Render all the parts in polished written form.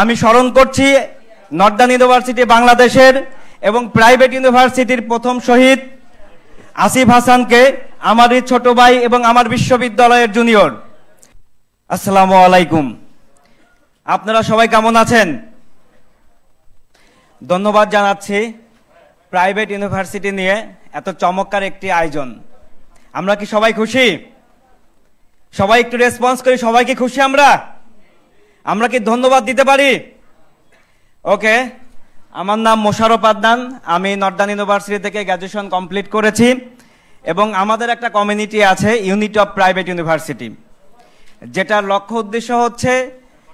আমি স্মরণ করছি নর্দার্ন ইউনিভার্সিটি বাংলাদেশের এবং প্রাইভেট ইউনিভার্সিটির প্রথম শহীদ আসিফ হাসানকে, আমারই ছোট ভাই এবং আমার বিশ্ববিদ্যালয়ের জুনিয়র। আসসালামু আলাইকুম। আপনারা সবাই কেমন আছেন? ধন্যবাদ জানাচ্ছি প্রাইভেট ইউনিভার্সিটি নিয়ে এত চমৎকার একটি আয়োজন। আমরা কি সবাই খুশি? সবাই একটু রেসপন্স করি। সবাই কি খুশি? আমরা কি ধন্যবাদ দিতে পারি? ওকে, আমার নাম মোশাররফ আদনান। আমি নর্দার্ন ইউনিভার্সিটি থেকে গ্র্যাজুয়েশন কমপ্লিট করেছি এবং আমাদের একটা কমিউনিটি আছে, ইউনিটি অফ প্রাইভেট ইউনিভার্সিটি, যেটার লক্ষ্য উদ্দেশ্য হচ্ছে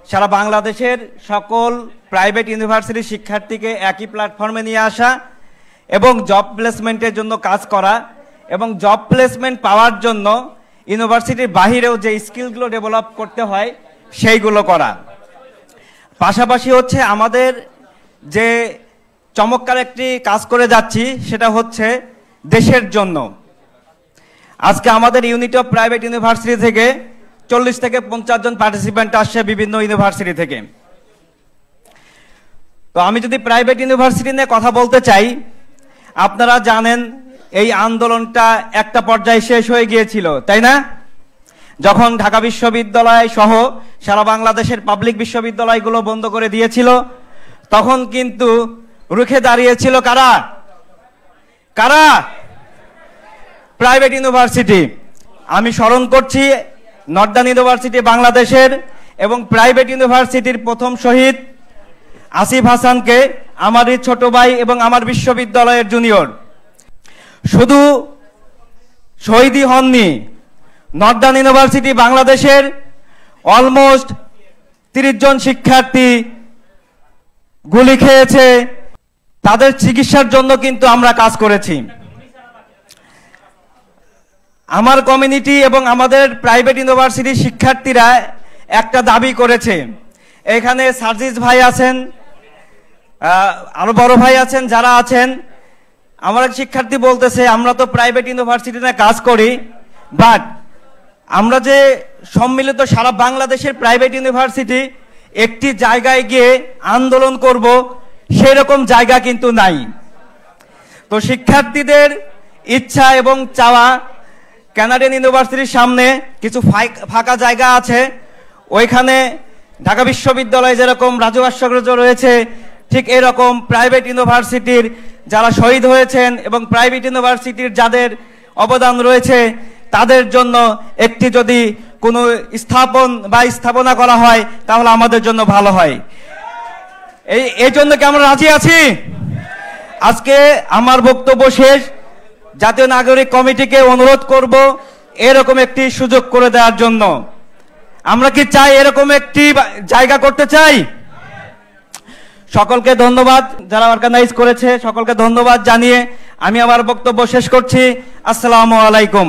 সারা বাংলাদেশের সকল প্রাইভেট ইউনিভার্সিটির শিক্ষার্থীকে একই প্ল্যাটফর্মে নিয়ে আসা এবং জব প্লেসমেন্টের জন্য কাজ করা এবং জব প্লেসমেন্ট পাওয়ার জন্য ইউনিভার্সিটির বাহিরেও যে স্কিলগুলো ডেভেলপ করতে হয় সেইগুলো করা। পাশাপাশি হচ্ছে আমাদের যে চমৎকার একটি কাজ করে যাচ্ছি সেটা হচ্ছে দেশের জন্য। আজকে আমাদের ইউনিটি অফ প্রাইভেট ইউনিভার্সিটি থেকে 40 থেকে 50 জন পার্টিসিপেন্ট আসছে বিভিন্ন ইউনিভার্সিটি থেকে। তো আমি যদি প্রাইভেট ইউনিভার্সিটি নিয়ে কথা বলতে চাই, আপনারা জানেন এই আন্দোলনটা একটা পর্যায়ে শেষ হয়ে গিয়েছিল, তাই না? যখন ঢাকা বিশ্ববিদ্যালয় সহ সারা বাংলাদেশের পাবলিক বিশ্ববিদ্যালয়গুলো বন্ধ করে দিয়েছিল, তখন কিন্তু রুখে দাঁড়িয়েছিল কারা? Private university. আমি স্মরণ করছি নর্দার্ন ইউনিভার্সিটি বাংলাদেশের এবং প্রাইভেট ইউনিভার্সিটির প্রথম শহীদ আসিফ হাসানকে, আমারই ছোট ভাই এবং আমার বিশ্ববিদ্যালয়ের জুনিয়র। শুধু শহীদই হননি, নর্দার্ন ইউনিভার্সিটি বাংলাদেশের অলমোস্ট 30 জন শিক্ষার্থী গুলি খেয়েছে, তাদের চিকিৎসার জন্য কিন্তু আমরা কাজ করেছি। আমার কমিউনিটি এবং আমাদের প্রাইভেট ইউনিভার্সিটির শিক্ষার্থীরা একটা দাবি করেছে। এখানে সার্জিস ভাই আছেন, আরো বড় ভাই আছেন, যারা আছেন, আমার এক শিক্ষার্থী বলতেছে আমরা তো প্রাইভেট ইউনিভার্সিটিতে কাজ করি, বাট আমরা যে সম্মিলিত সারা বাংলাদেশের প্রাইভেট ইউনিভার্সিটি একটি জায়গায় গিয়ে আন্দোলন করব, সেরকম জায়গা কিন্তু নাই। তো শিক্ষার্থীদের ইচ্ছা এবং চাওয়া, কানাডিয়ান ইউনিভার্সিটির সামনে কিছু ফাঁকা জায়গা আছে, ওইখানে ঢাকা বিশ্ববিদ্যালয়ে যেরকম রাজু ভাস্কর্য রয়েছে, ঠিক এরকম প্রাইভেট ইউনিভার্সিটির যারা শহীদ হয়েছেন এবং প্রাইভেট ইউনিভার্সিটির যাদের অবদান রয়েছে তাদের জন্য একটি যদি কোনো স্থাপনা করা হয় তাহলে আমাদের জন্য ভালো হয়। এই জন্য কি আমরা রাজি আছি? আজকে আমার বক্তব্য শেষ। জাতীয় নাগরিক কমিটিকে অনুরোধ করব এরকম একটি সুযোগ করে দেওয়ার জন্য। আমরা কি চাই এরকম একটি জায়গা করতে চাই? সকলকে ধন্যবাদ, যারা অর্গানাইজ করেছে সকলকে ধন্যবাদ জানিয়ে আমি আমার বক্তব্য শেষ করছি। আসসালামু আলাইকুম।